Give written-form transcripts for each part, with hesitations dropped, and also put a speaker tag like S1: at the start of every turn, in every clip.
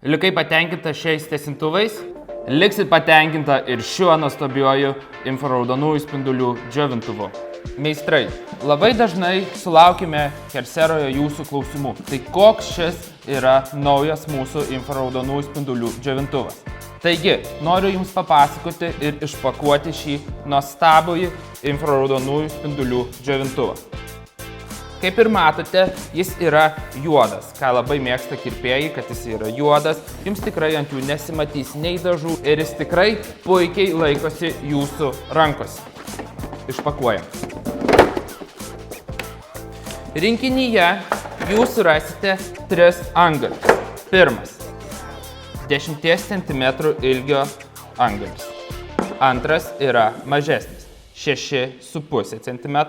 S1: Likai patenkinta šiais tiesintuvais? Liksit patenkinta ir šiuo nuostabiuoju infraraudonųjų spindulių džiovintuvu. Meistrai, labai dažnai sulaukime Kerseroje jūsų klausimų. Tai koks šis yra naujas mūsų infraraudonųjų spindulių džiovintuvas? Taigi, noriu Jums papasakoti ir išpakuoti šį nuostabųjį infraraudonųjų spindulių džiovintuvą. Kaip ir matote, jis yra juodas, ką labai mėgsta kirpėjai, kad jis yra juodas. Jums tikrai ant jų nesimatys nei dažų ir jis tikrai puikiai laikosi jūsų rankose. Išpakuojam. Rinkinyje jūs rasite 3 antgalius. Pirmas. 10 cm ilgio antgalis. Antras yra mažesnis. 6,5 cm.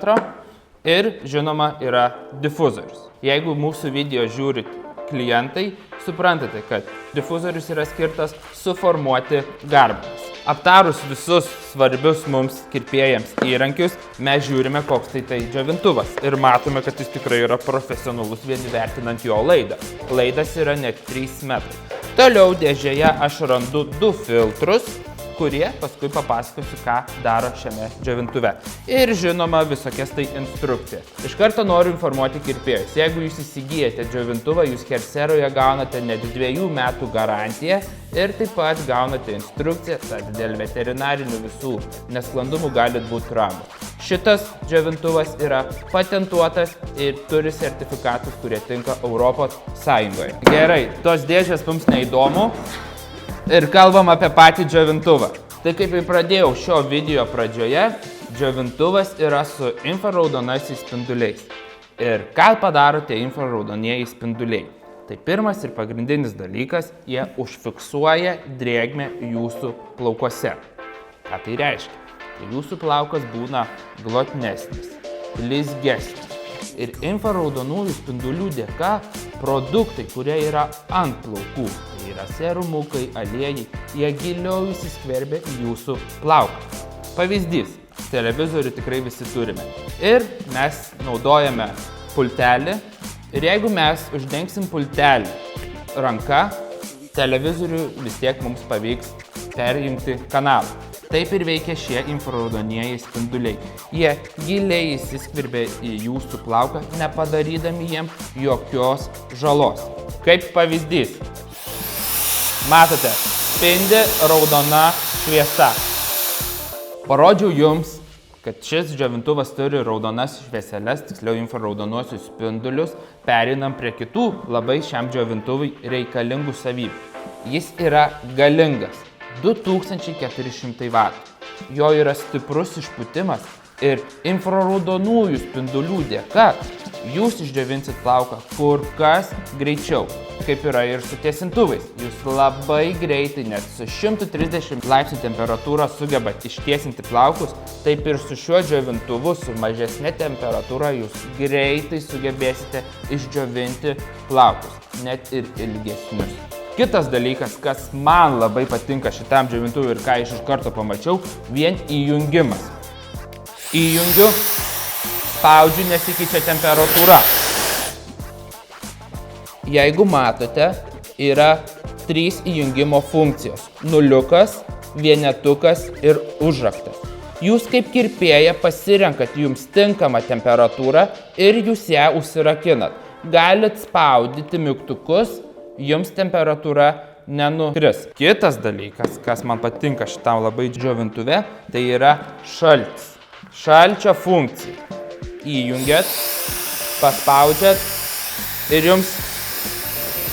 S1: Ir, žinoma, yra difuzorius. Jeigu mūsų video žiūrit klientai, suprantate, kad difuzorius yra skirtas suformuoti garbanas. Aptarus visus svarbius mums kirpėjams įrankius, mes žiūrime, koks tai džiovintuvas. Ir matome, kad jis tikrai yra profesionalus vien vertinant jo laidą. Laidas yra net 3 metrai. Toliau dėžėje aš randu 2 filtrus, kurie paskui papasakosiu, ką daro šiame džiovintuve. Ir žinoma, visokias tai instrukcijas. Iš karto noriu informuoti kirpėjus. Jeigu jūs įsigijate džiovintuvą, jūs Kerseroje gaunate net 2 metų garantiją ir taip pat gaunate instrukciją, tad dėl veterinarinių visų nesklandumų galit būti ramūs. Šitas džiovintuvas yra patentuotas ir turi sertifikatus, kurie tinka Europos Sąjungoje. Gerai, tos dėžės mums neįdomu. Ir kalbam apie patį džiovintuvą. Tai kaip ir pradėjau šio video pradžioje, džiovintuvas yra su infraraudonaisiais spinduliais. Ir ką padaro tie infraraudonieji spinduliai? Tai pirmas ir pagrindinis dalykas, jie užfiksuoja drėgmę jūsų plaukuose. Ką tai reiškia? Tai jūsų plaukas būna glotnesnis, blizgesnis. Ir infraraudonųjų spindulių dėka produktai, kurie yra ant plaukų, tai yra serumukai, aliejai, jie giliau įsiskverbia į jūsų plauką. Pavyzdys, televizorių tikrai visi turime. Ir mes naudojame pultelį ir jeigu mes uždengsim pultelį ranka, televizorių vis tiek mums pavyks perjungti kanalą. Taip ir veikia šie infraraudonieji spinduliai. Jie giliai įsiskverbia į jūsų plauką, nepadarydami jiem jokios žalos. Kaip pavyzdys. Matote, spindi raudona šviesa. Parodžiau jums, kad šis džiovintuvas turi raudonas švieseles, tiksliau infraraudonuosius spindulius, pereinam prie kitų labai šiam džiovintuvui reikalingų savybių. Jis yra galingas. 2400 W. Jo yra stiprus išpūtimas ir infraraudonųjų spindulių dėka jūs išdžiovinsit plauką kur kas greičiau, kaip yra ir su tiesintuvais. Jūs labai greitai, net su 130 laipsnių temperatūra sugebat ištiesinti plaukus, taip ir su šiuo džiovintuvu, su mažesnė temperatūra jūs greitai sugebėsite išdžiovinti plaukus, net ir ilgesnius. Kitas dalykas, kas man labai patinka šitam džiovintuvui ir ką iš karto pamačiau, vien įjungimas. Įjungiu, spaudžiu, nesikeičia temperatūra. Jeigu matote, yra 3 įjungimo funkcijos. Nuliukas, vienetukas ir užraktas. Jūs kaip kirpėja pasirenkat jums tinkamą temperatūrą ir jūs ją užsirakinat. Galit spaudyti mygtukus, jums temperatūra nenukris. Kitas dalykas, kas man patinka šitam labai džiovintuve, tai yra šaltis. Šalčio funkcija. Įjungiat, paspaudžiat ir jums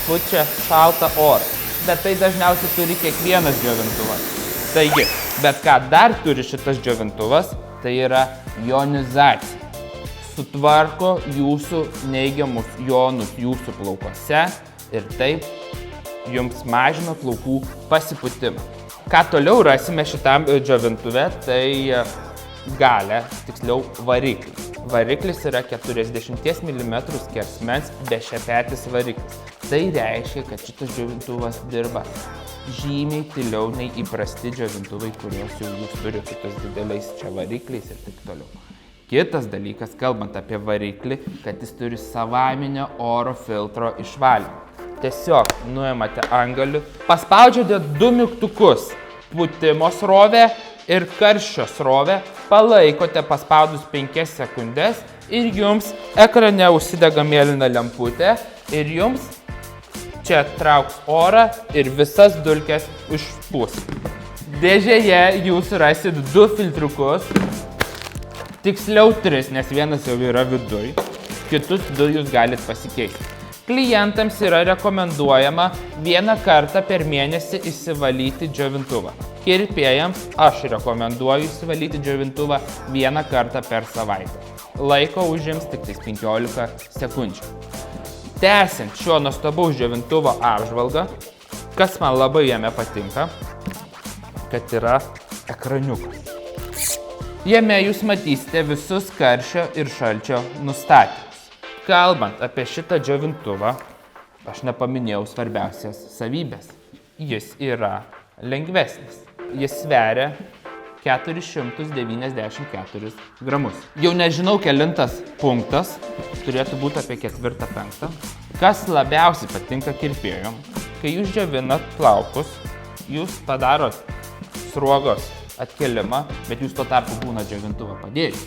S1: pučia šaltą orą. Bet tai dažniausiai turi kiekvienas džiovintuvas. Taigi, bet ką dar turi šitas džiovintuvas, tai yra jonizacija. Sutvarko jūsų neigiamus jonus jūsų plaukuose ir taip jums mažina plaukų pasipūtimą. Ką toliau rasime šitam džiovintuve, tai galę, tiksliau variklį. Variklis yra 40 mm skersmens bešepetis variklis. Tai reiškia, kad šitas džiovintuvas dirba žymiai tyliau nei įprasti džiovintuvai, kuriuos jau jūs turite su tais dideliais čia varikliais ir taip toliau. Kitas dalykas, kalbant apie variklį, kad jis turi savaiminio oro filtro išvalymą. tiesiog nuimate antgalių, paspaudžiate 2 mygtukus – pūtimo srovę ir karščio srovę, palaikote paspaudus 5 sekundės ir jums ekrane užsidega mėlyna lemputė ir jums čia trauks orą ir visas dulkes išpūs. Dėžėje jūs rasit 2 filtriukus, tiksliau 3, nes vienas jau yra viduj, kitus 2 jūs galit pasikeisti. Klientams yra rekomenduojama 1 kartą per mėnesį įsivalyti džiovintuvą. Kirpėjams aš rekomenduoju įsivalyti džiovintuvą 1 kartą per savaitę. Laiko užims tik 15 sekundžių. Tęsiant šio nuostabaus džiovintuvo apžvalgą, kas man labai jame patinka, kad yra ekraniukas. Jame jūs matysite visus karščio ir šalčio nustatymus. Kalbant apie šitą džiovintuvą, aš nepaminėjau svarbiausias savybės. Jis yra lengvesnis. Jis sveria 494 gramus. Jau nežinau kelintas punktas, turėtų būti apie 4-5. Kas labiausiai patinka kirpėjom, kai jūs džiovinat plaukus, jūs padarot sruogos atkelimą, bet jūs tuo tarpu būna džiovintuvą padėjus.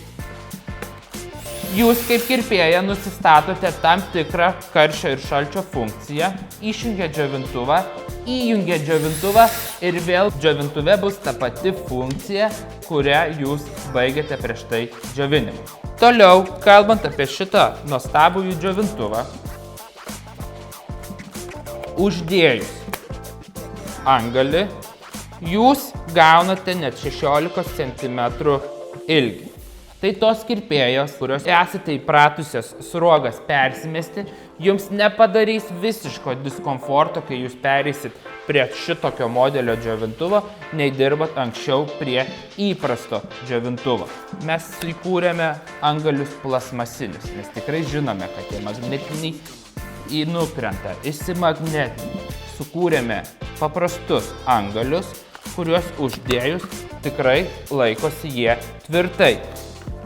S1: Jūs kaip kirpėja nusistatote tam tikrą karščio ir šalčio funkciją, išjungiat džiovintuvą, įjungiat džiovintuvą ir vėl džiovintuve bus ta pati funkcija, kurią jūs baigėte prieš tai džiovinimą. Toliau, kalbant apie šitą nuostabųjį džiovintuvą, uždėjus antgalį, jūs gaunate net 16 cm ilgį. Tai tos kirpėjos, kurios esate įpratusios sruogas persimesti, jums nepadarys visiško diskomforto, kai jūs pereisit prie šitokio modelio džiovintuvo, nei dirbat anksčiau prie įprasto džiovintuvo. Mes įkūrėme antgalius plasmasinius, nes tikrai žinome, kad tie magnetiniai nukrenta, išsimagnetina. Sukūrėme paprastus antgalius, kuriuos uždėjus tikrai laikosi jie tvirtai.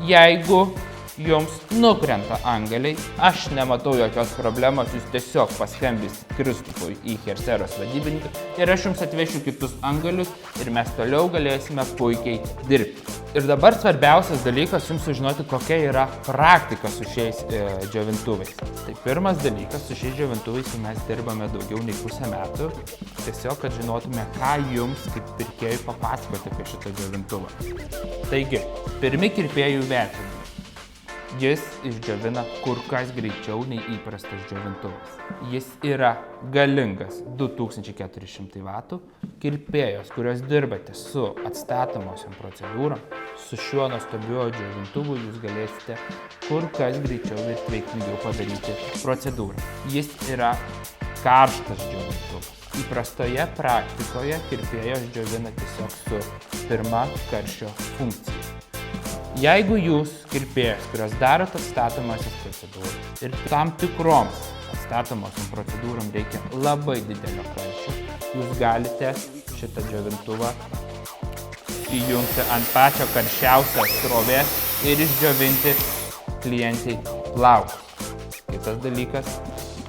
S1: Jeigu jums nukrenta antgaliai, aš nematau jokios problemos, jūs tiesiog paskambisit Kristupui į Herseros vadybininką ir aš jums atvešiu kitus antgalius ir mes toliau galėsime puikiai dirbti. Ir dabar svarbiausias dalykas jums sužinoti, kokia yra praktika su šiais džiovintuvais. Tai pirmas dalykas, su šiais džiovintuvais mes dirbame daugiau nei pusę metų, tiesiog, kad žinotume, ką jums kaip pirkėjui papasakoti apie šitą džiovintuvą. Taigi, pirmi kirpėjų vertinimai. Jis išdžiovina kur kas greičiau nei įprastas džiovintuvas. Jis yra galingas 2400 W. Kirpėjos, kurios dirbate su atstatomosiom procedūrom, su šiuo nuostabiuoju džiovintuvu jūs galėsite kur kas greičiau ir veiksmingiau padaryti procedūrą. Jis yra karštas džiovintuvas. Įprastoje praktikoje kirpėjos džiovina tiesiog su pirma karščio funkcija. Jeigu jūs kirpėjas, kurios darot atstatomasias procedūras ir tam tikroms atstatomosiam procedūrom reikia labai didelio karščio, jūs galite šitą džiovintuvą įjungti ant pačio karščiausio srovės ir išdžiovinti klientai plaukus. Kitas dalykas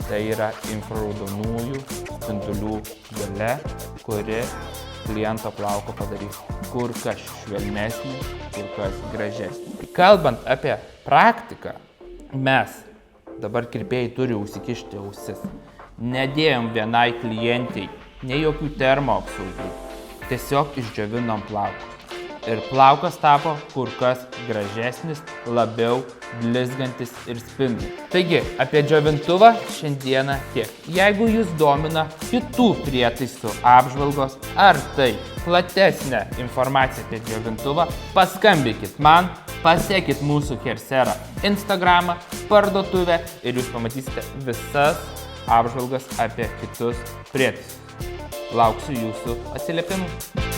S1: tai yra infraraudonųjų spindulių galia, kuri kliento plauko padarys kur kas švelnesnį, kur kas gražesnį. Kalbant apie praktiką, mes, dabar kirpėjai turi užsikišti ausis, nedėjom vienai klientai, nei jokių termo apsaugų, tiesiog išdžiovinom plaukus. Ir plaukas tapo kur kas gražesnis, labiau blizgantis ir spindintis. Taigi, apie džiovintuvą šiandieną tiek. Jeigu jūs domina kitų prietaisų apžvalgos ar tai platesnė informacija apie džiovintuvą, paskambinkit man, pasekit mūsų Hersera Instagramą, parduotuvę ir jūs pamatysite visas apžvalgas apie kitus prietaisus. Lauksiu jūsų atsiliepimų.